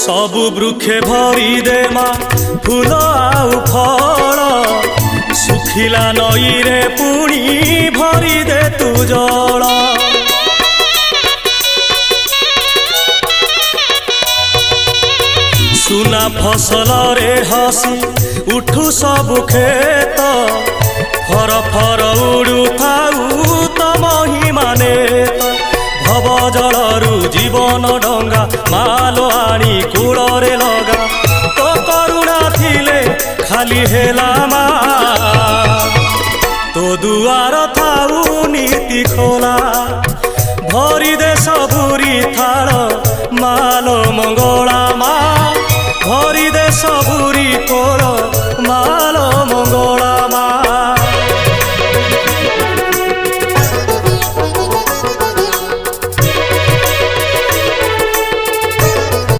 सबु वृक्षे भरी दे मा फूल आउ फल सुखिला नई रे पुणी भरी दे तू जल सुना फसल रे हसी उठू सबु खेत फर फर उड़ू थाऊ तम ही माने भव जलरू जीवन डंगा माल आनी कूड़े लगा तो करुणा थिले खाली हेला मा तो दुआर थाऊ नीति खोला भरी दे सबुरी थाल माल मंगल